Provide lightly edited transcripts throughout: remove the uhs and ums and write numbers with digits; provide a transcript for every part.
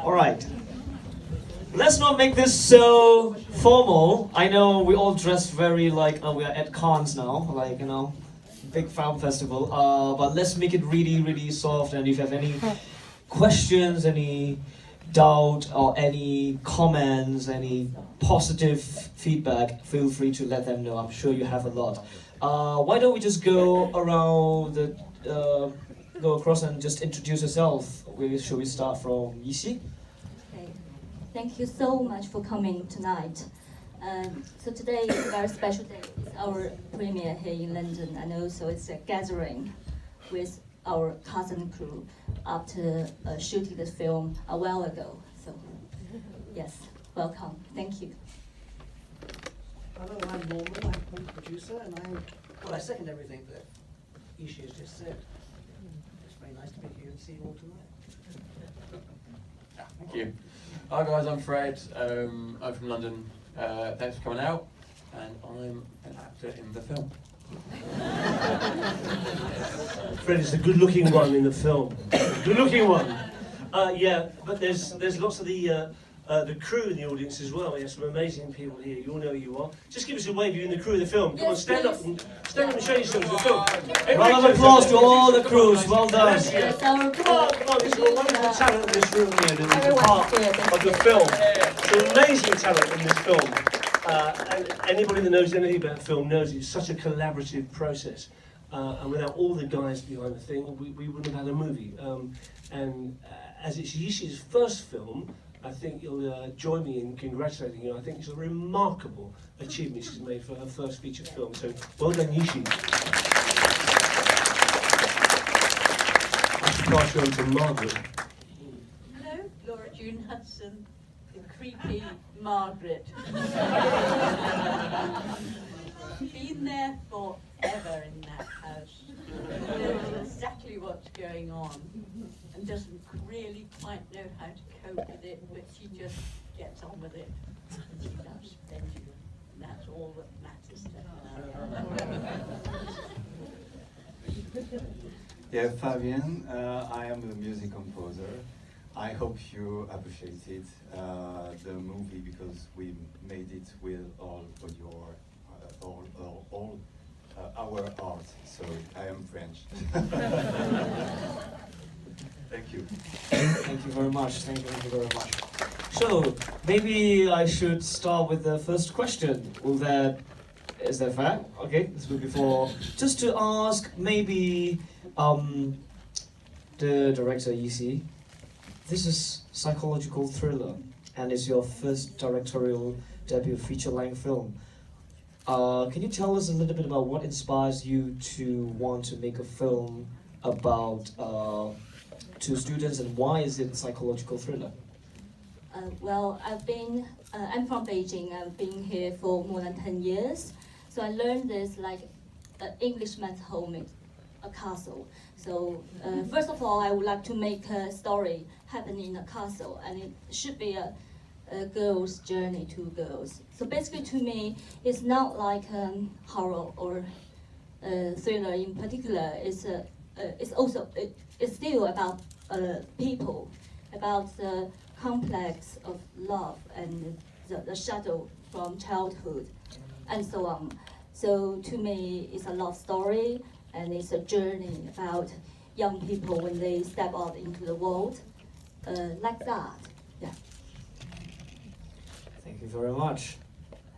All right. Let's not make this so formal. I know we all dress very like we are at cons now, like big film festival. But let's make it really, really soft. And if you have any questions, any doubt, or any comments, any positive feedback, feel free to let them know. I'm sure you have a lot. Why don't we just go around go across and just introduce yourself? Should we start from Yixi? Okay. Thank you so much for coming tonight. So today is a very special day. It's our premiere here in London, and also it's a gathering with our cast and crew after shooting this film a while ago. So, yes, welcome. Thank you. Hello, I'm Norman. I'm the producer, and I second everything that Yixi has just said. It's very nice to be here and see you all tonight. Thank you. Hi guys, I'm Fred. I'm from London. Thanks for coming out, and I'm an actor in the film. Fred is the good-looking one in the film. Good-looking one. Yeah, but there's lots of the crew in the audience as well. We have some amazing people here. You all know who you are. Just give us a wave. You're in the crew of the film. Come on, stand up and show yourselves the film. Round of applause to all the crews. Well done. Come on. There's a wonderful talent in this room here that is part of the film. There's amazing talent in this film. And anybody that knows anything about film knows it's such a collaborative process. And without all the guys behind the thing, we wouldn't have had a movie. And as it's Yixi's first film, I think you'll join me in congratulating her. I think it's a remarkable achievement she's made for her first feature film. So well done, Yixi. I should pass you on to Margaret. Hello, Laura June Hudson, the creepy Margaret. Been there forever in that house. Knows exactly what's going on and doesn't really quite know how to cope with it, but she just gets on with it. And she loves Benjamin. And that's all that matters to her. Yeah, Fabian, I am the music composer. I hope you appreciated the movie because we made it with all our art. So I am French. Thank you. Thank you very much. Thank you very much. So maybe I should start with the first question. Is that fair? Okay, this will be for just to ask maybe the director Yixi. This is psychological thriller, and it's your first directorial debut feature-length film. Can you tell us a little bit about what inspires you to want to make a film about two students, and why is it psychological thriller? Well, I'm from Beijing. I've been here for more than 10 years. So I learned this like an Englishman's home is a castle. So first of all, I would like to make a story happen in a castle, and it should be a girl's journey to girls. So basically, to me, it's not like horror or thriller in particular. It's still about people, about the complex of love and the shadow from childhood, and so on. So to me, it's a love story, and it's a journey about young people when they step out into the world, like that. Yeah. Thank you very much.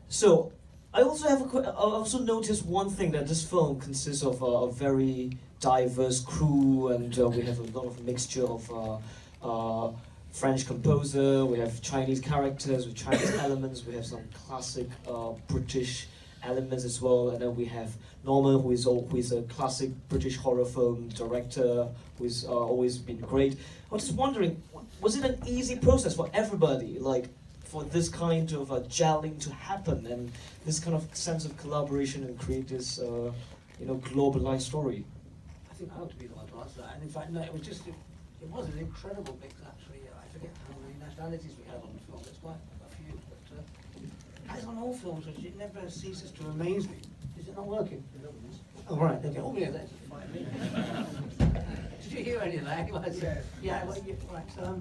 So, I also noticed one thing, that this film consists of a very diverse crew, and we have a lot of mixture of French composer, we have Chinese characters with Chinese elements, we have some classic British elements as well, and then we have Norman, who is a classic British horror film director, who's always been great. I was just wondering, was it an easy process for everybody, like for this kind of gelling to happen and this kind of sense of collaboration and create this, globalized story? I think I ought to be the one to answer that. And in fact, no, it was an incredible mix actually. I forget how many nationalities we had on the film. It's quite a few, but as on all films, which it never ceases to amaze me. Is it not working? Oh, right, okay. Oh, yeah, that's fine. Did you hear any of that? Yeah, well, right.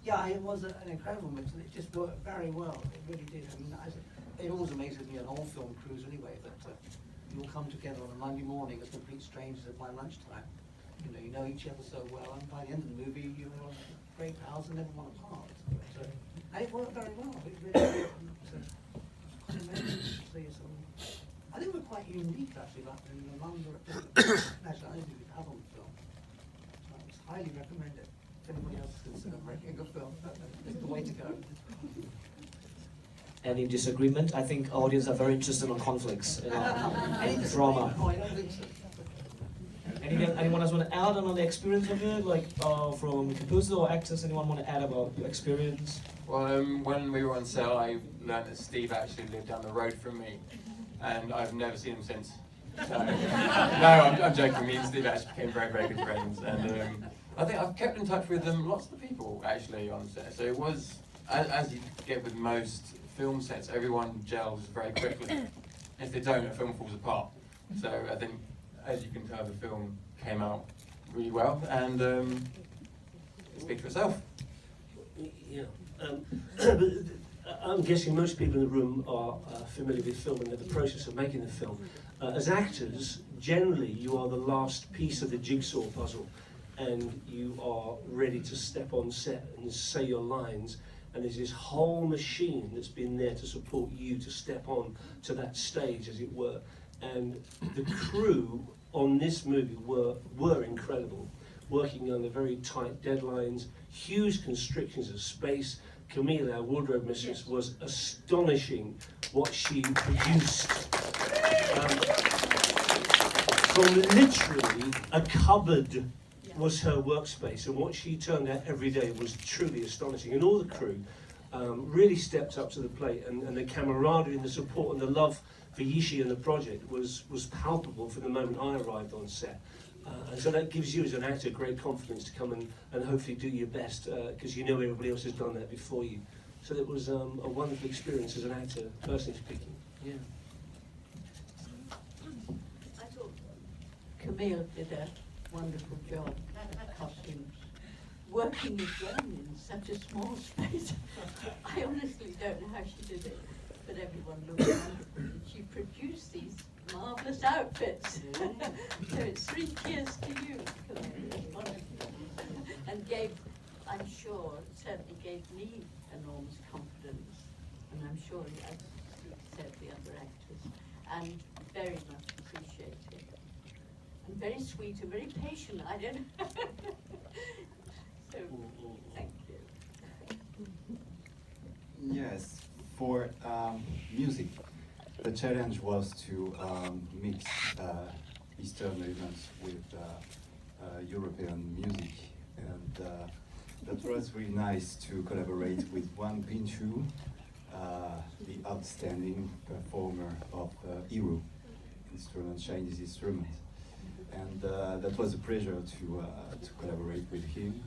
Yeah, it was an incredible mix, and it just worked very well. It really did. I mean, it always amazes me on all film crews anyway, that you all come together on a Monday morning as complete strangers by lunchtime. You know each other so well, and by the end of the movie, you're all great pals and never want to part. And it worked very well. It really did. Quite amazing to see some. I think we're quite unique, actually, like in the number of different nationalities we have on film. I highly recommend it. If anybody else is considering making a film, it's the way to go. Any disagreement? I think audience are very interested in conflicts, in drama. Oh, I don't think so. Anyone else want to add on the experience of it, like from composer or actors? Anyone want to add about your experience? Well, when we were on set, I learned that Steve actually lived down the road from me, and I've never seen him since. So, no, I'm joking. Me and Steve actually became very, very good friends, and I think I've kept in touch with lots of the people actually on set. So it was, as you get with most film sets, everyone gels very quickly. If they don't, a film falls apart. So I think, as you can tell, the film came out really well, and it speaks for itself. Yeah. But I'm guessing most people in the room are familiar with film and the process of making the film. As actors, generally you are the last piece of the jigsaw puzzle, and you are ready to step on set and say your lines, and there's this whole machine that's been there to support you to step on to that stage, as it were. And the crew on this movie were incredible, working under very tight deadlines, huge constrictions of space. Camille, our wardrobe mistress, was astonishing what she produced. From literally a cupboard was her workspace, and what she turned out every day was truly astonishing. And all the crew really stepped up to the plate, and the camaraderie and the support and the love for Yixi and the project was palpable from the moment I arrived on set. And so that gives you as an actor great confidence to come and hopefully do your best, because you know everybody else has done that before you. So it was a wonderful experience as an actor, personally speaking. Yeah. I thought Camille did a wonderful job of costumes. Working with them in such a small space. I honestly don't know how she did it, but everyone looked wonderful. She produced these marvellous outfits. So it's 3 cheers to you, Camille, wonderful. And I'm sure, certainly gave me enormous confidence, and I'm sure, as Steve said, the other actors, and very much appreciated. And very sweet and very patient, I don't know. So, thank you. Yes, for music, the challenge was to mix Eastern elements with European music, and that was really nice to collaborate with Kunqu, the outstanding performer of Iru instrument, Chinese instrument, and that was a pleasure to collaborate with him,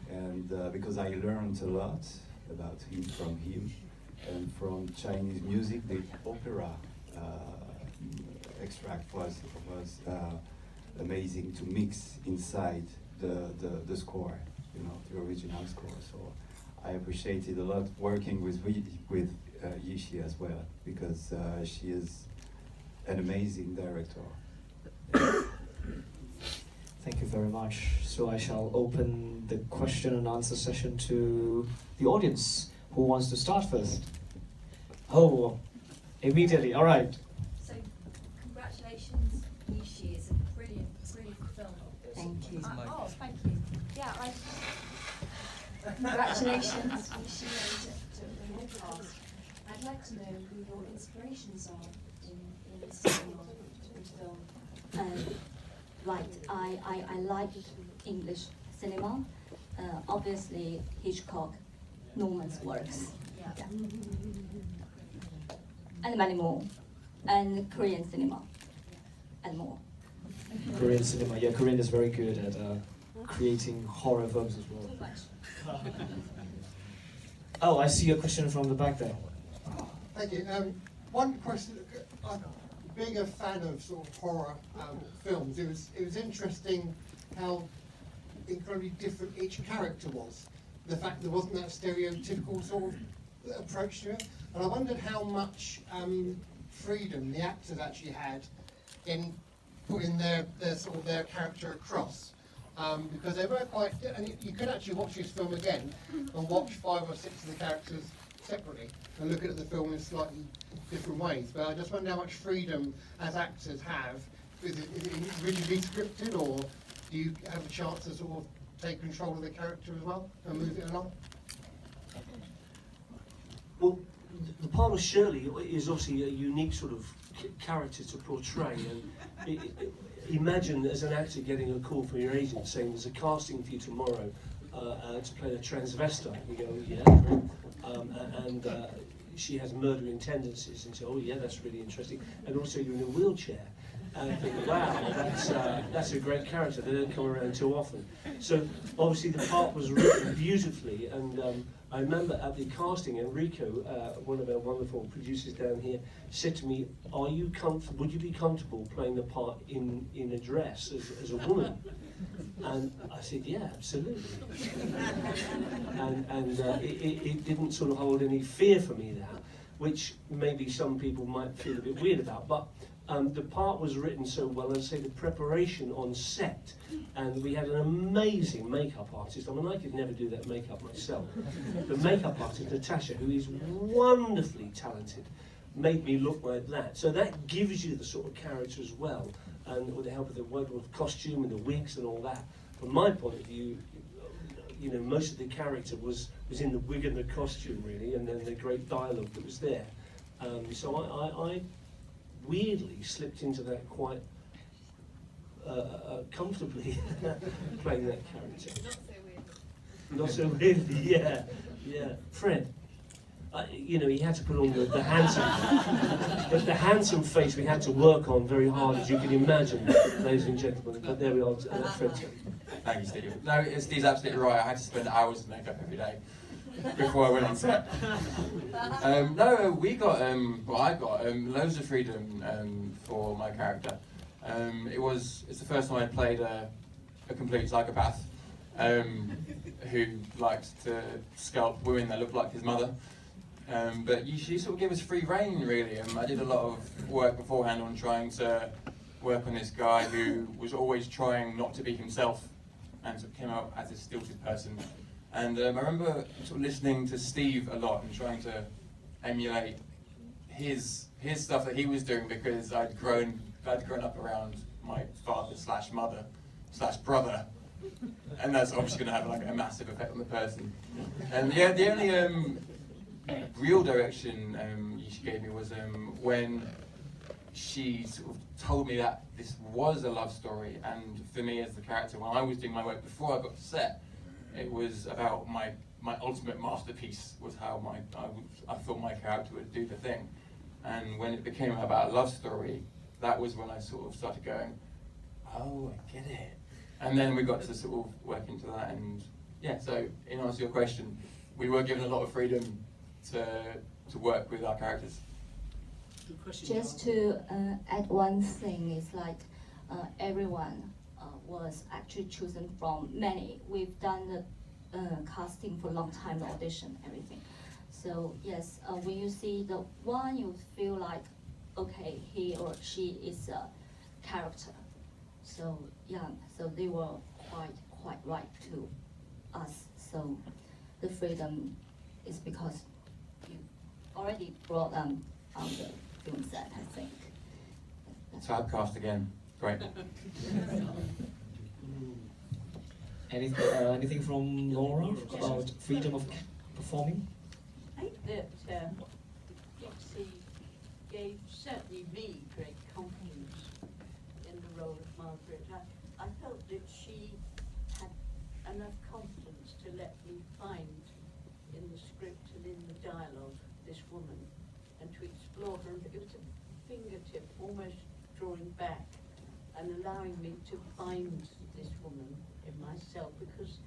and because I learned a lot about him from him. And from Chinese music, the opera extract was amazing to mix inside the score, you know, the original score. So I appreciated a lot working with Yixi as well, because she is an amazing director. Thank you very much. So I shall open the question and answer session to the audience. Who wants to start first? Oh, immediately, all right. So, congratulations, Yixi. It's a brilliant film. Thank you. Oh, thank you. Yeah, congratulations, Yixi, and the cast. I'd like to know who your inspirations are in cinema and film. Right, I like English cinema. Obviously, Hitchcock, Norman's works. Yeah. And many more. And Korean cinema. And more. Korean cinema, yeah, Korean is very good at creating horror films as well. Oh, I see a question from the back there. Thank you. One question. Being a fan of sort of horror films, it was interesting how incredibly different each character was. The fact there wasn't that stereotypical sort of approach to it, and I wondered how much freedom the actors actually had in putting their character across. Because they were quite, and you could actually watch this film again and watch 5 or 6 of the characters separately and look at the film in slightly different ways. But I just wonder how much freedom as actors have. Is it rigidly scripted, or do you have a chance to sort of take control of the character as well and move it along? Well, the part of Shirley is obviously a unique sort of character to portray, and imagine as an actor getting a call from your agent saying there's a casting for you tomorrow to play a transvestite. You go, yeah, great. And she has murdering tendencies, and say, oh yeah, that's really interesting. And also you're in a wheelchair. And I think, wow, that's a great character. They don't come around too often. So obviously the part was written beautifully, and I remember at the casting, Enrico, one of our wonderful producers down here, said to me, "Are you comfortable? Would you be comfortable playing the part in a dress as a woman?" And I said, "Yeah, absolutely." and it didn't sort of hold any fear for me there, which maybe some people might feel a bit weird about, but. The part was written so well, and say the preparation on set, and we had an amazing makeup artist. I mean, I could never do that makeup myself. The makeup artist, Natasha, who is wonderfully talented, made me look like that. So that gives you the sort of character as well, and with the help of the wonderful costume and the wigs and all that. From my point of view, you know, most of the character was in the wig and the costume, really, and then the great dialogue that was there. So I weirdly slipped into that quite comfortably, playing that character. Not so weirdly, yeah. Fred, you know, he had to put on the handsome face we had to work on very hard, as you can imagine, ladies and gentlemen. But there we are, Fred. Thank you, Steve. No, Steve's absolutely right. I had to spend hours in makeup every day before I went on set. No, we got, well, I got loads of freedom for my character. It's the first time I played a complete psychopath who likes to sculpt women that look like his mother. But she sort of gave us free rein, really. I did a lot of work beforehand on trying to work on this guy who was always trying not to be himself and sort of came out as a stilted person. And I remember sort of listening to Steve a lot and trying to emulate his stuff that he was doing, because I'd grown up around my father/mother/brother, and that's obviously going to have like a massive effect on the person. And yeah, the only real direction she gave me was when she sort of told me that this was a love story, and for me as the character, when I was doing my work before I got to set, it was about my ultimate masterpiece, was how I thought my character would do the thing. And when it became about a love story, that was when I sort of started going, oh, I get it. And then we got to sort of work into that, and yeah, so in answer to your question, we were given a lot of freedom to work with our characters. Good question. Just to add one thing, is like everyone was actually chosen from many. We've done the casting for a long time, the audition, everything. So yes, when you see the one, you feel like, okay, he or she is a character. So yeah, so they were quite right to us. So the freedom is because you already brought them on the film set, I think. Typecast again, great. Anything from Laura about freedom of performing? I think that Yixi gave certainly me great confidence in the role of Margaret. I felt that she had enough confidence to let me find in the script and in the dialogue this woman, and to explore her. It was a fingertip almost drawing back and allowing me to find this woman in myself, because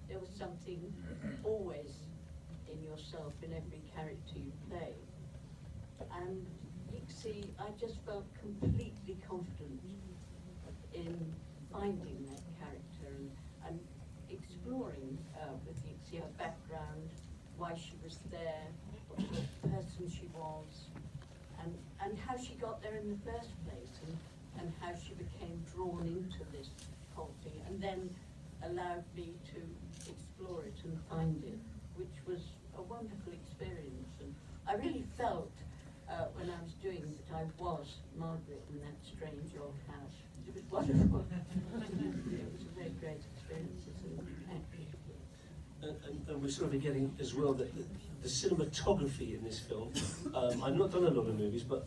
there was something always in yourself in every character you play. And Yixi, I just felt completely confident in finding that character and exploring with Yixi her background, why she was there, what sort of person she was, and how she got there in the first place, and how she became drawn into this whole thing, and then allowed me to explore it and find it, which was a wonderful experience. And I really felt when I was doing that I was Margaret in that strange old house. It was wonderful. It was a very great experience as an actor. And we're sort of getting as well that the cinematography in this film. I've not done a lot of movies, but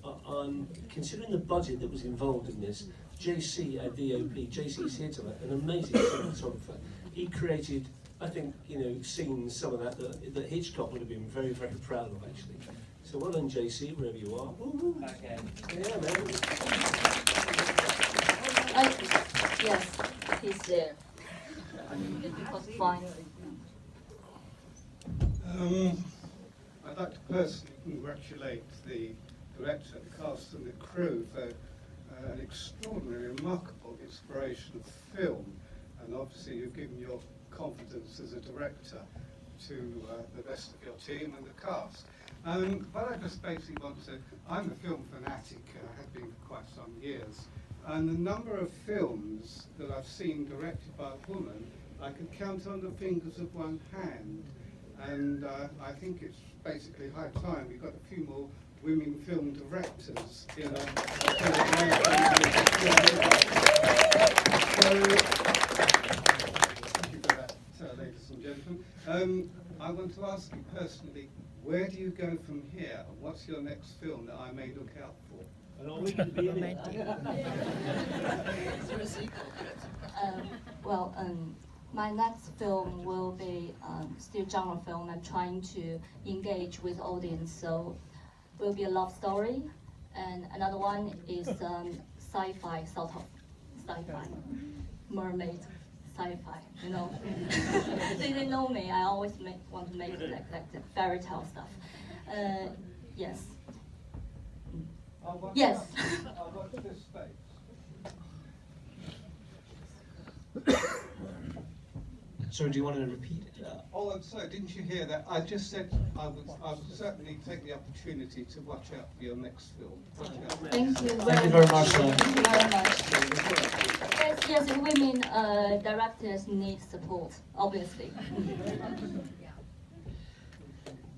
considering the budget that was involved in this, JC at DOP, JC's here tonight, an amazing cinematographer. He created, I think, scenes, some of that Hitchcock would have been very, very proud of, actually. So well done, JC, wherever you are. Okay. Yeah, man. Yes, he's there. Fine. I'd like to personally congratulate the director, the cast and the crew for an extraordinary, remarkable inspirational film, and obviously you've given your confidence as a director to the rest of your team and the cast. But I just basically want to, I'm a film fanatic, I have been for quite some years, and the number of films that I've seen directed by a woman, I can count on the fingers of one hand. And I think it's basically high time we've got a few more women film directors in our thank you for that, ladies and gentlemen. I want to ask you personally, where do you go from here? What's your next film that I may look out for? My next film will be still genre film. I'm trying to engage with audience, so it will be a love story. And another one is sci-fi, sort of sci-fi, mermaid sci-fi, They know me, I always want to make like the fairy tale stuff. Yes. Yes. I'll watch this space. Sorry, do you want to repeat? Oh, I'm sorry, didn't you hear that? I just said I would certainly take the opportunity to watch out for your next film. Thank you Thank you very much. Thank you very much. Yes, women directors need support, obviously.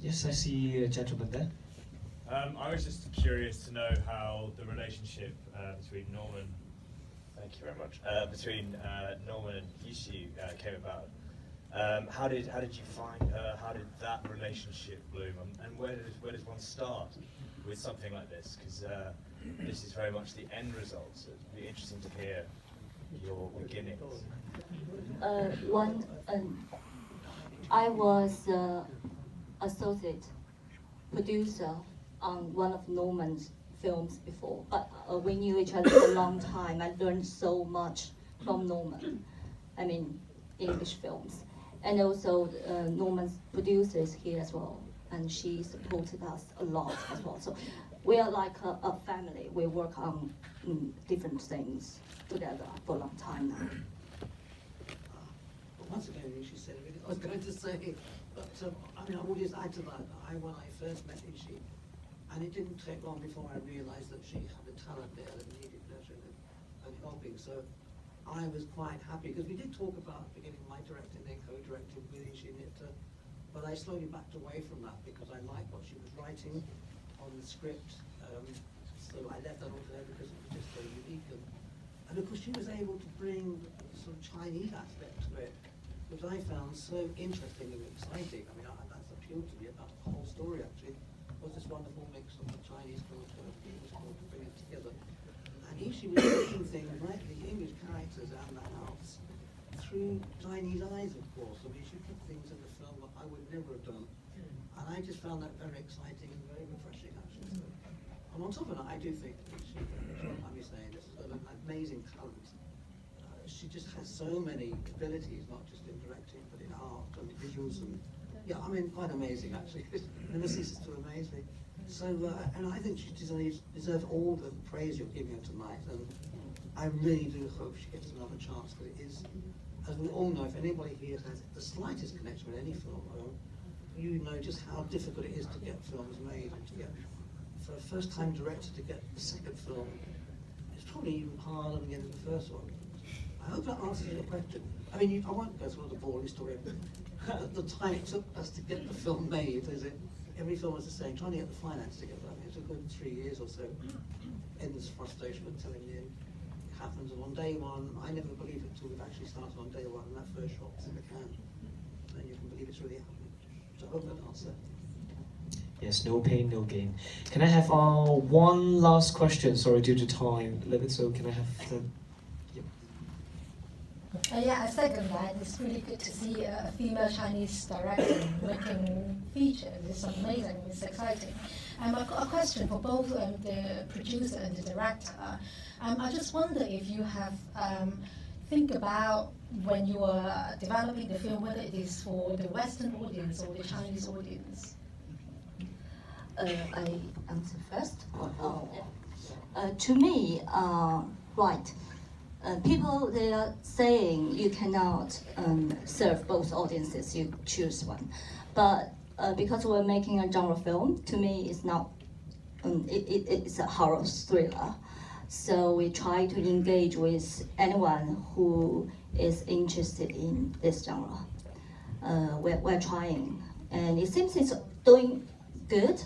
Yes, I see a gentleman there. I was just curious to know how the relationship between Norman, thank you very much, between Norman and Yixi came about. How did you find her? How did that relationship bloom? And where does one start with something like this? Because this is very much the end result. So it'd be interesting to hear your beginnings. I was associate producer on one of Norman's films before, but we knew each other for a long time. I learned so much from Norman. I mean, English films. And also Norman's producers here as well, and she supported us a lot as well. So we are like a family. We work on different things together for a long time now. Once again, Yixi said everything I was going to say, but I mean, I will just add to that. When I first met Yixi, and it didn't take long before I realised that she had a talent there that needed nurturing and helping. So I was quite happy, because we did talk about beginning my directing, then co-directing with Yixi, but I slowly backed away from that because I liked what she was writing on the script. So I left that all there because it was just so unique. And of course she was able to bring the sort of Chinese aspect to it, which I found so interesting and exciting. I mean, that's appealed to me about the whole story actually, was this wonderful mix of the Chinese culture and the English culture, bring it together. And Yixi was making things like the English characters and the house through Chinese eyes, of course. I mean, she put things in the film that I would never have done. And I just found that very exciting and very refreshing, actually. So, and on top of that, I do think that she, I'm just saying, this is an amazing talent. She just has so many abilities, not just in directing, but in art and visuals. And yeah, I mean, quite amazing, actually. Never ceases to amaze me. So, and I think she deserves all the praise you're giving her tonight, and I really do hope she gets another chance, because it is, as we all know, if anybody here has the slightest connection with any film, you know just how difficult it is to get films made, and to get, for a first-time director to get the second film, it's probably even harder than getting the first one. I hope that answers your question. I mean, I won't go through the boring story, but the time it took us to get the film made, every film was the same, trying to get the finance together. I mean, it took a good 3 years or so. Endless frustration of telling you it happens. And on day one, I never believed it until we've actually started on day one, and that first shot was in the can. Then you can believe it's really happening. So I hope that answer. Yes, no pain, no gain. Can I have one last question? Sorry, due to time limit. So can I have the? Yeah, I second that. It's really good to see a female Chinese director making features. It's amazing. It's exciting. A question for both the producer and the director. I just wonder if you have think about when you are developing the film, whether it is for the Western audience or the Chinese audience. I answer first. To me, right. People, they are saying you cannot serve both audiences, you choose one. But because we're making a genre film, to me it's not, it's a horror thriller. So we try to engage with anyone who is interested in this genre. We're trying, and it seems it's doing good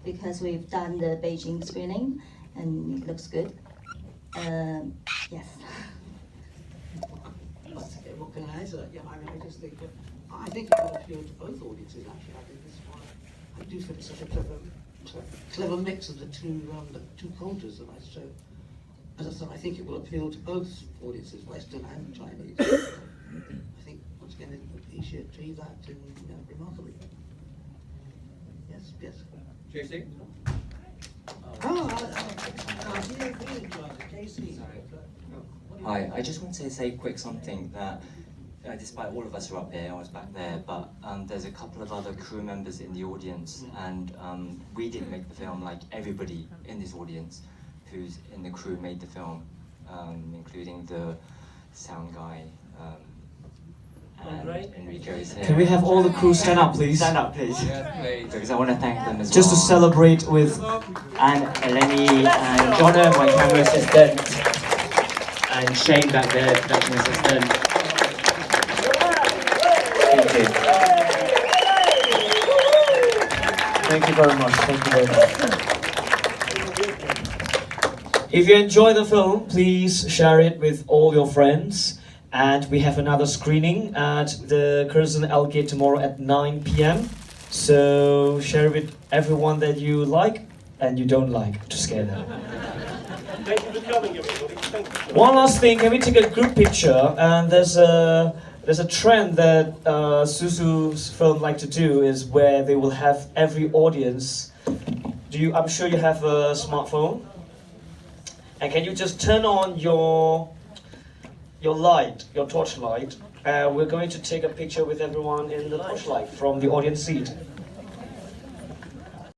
because we've done the Beijing screening and it looks good. Yes. What can I answer? Yeah, I mean, I just think that I think it will appeal to both audiences. Actually, I think that's why I do think it's such a clever mix of the two cultures. And so, as I said, I think it will appeal to both audiences, Western and Chinese. I think once again, Yixi achieved that remarkably. Yes, yes. JC? Hi, I just want to say quick something that despite all of us are up here, I was back there, but there's a couple of other crew members in the audience, and we didn't make the film like everybody in this audience who's in the crew made the film, including the sound guy, and Enrico is here. Can we have all the crew stand up, please? Stand up, please. Yes, please. Because I want to thank them as Just well. to celebrate with. And Eleni and Donna, my camera assistant, and Shane back there, production assistant. Thank you. Thank you very much. Thank you very much. If you enjoy the film, please share it with all your friends. And we have another screening at the Curzon L-Gate tomorrow at 9 p.m. So share it with everyone that you like and you don't like, to scare them. Thank you for coming, everybody. Thank you. One last thing, can we take a group picture? And there's a trend that SuSu's film like to do is where they will have every audience. I'm sure you have a smartphone. And can you just turn on your light, your torch light? We're going to take a picture with everyone in the torchlight from the audience seat.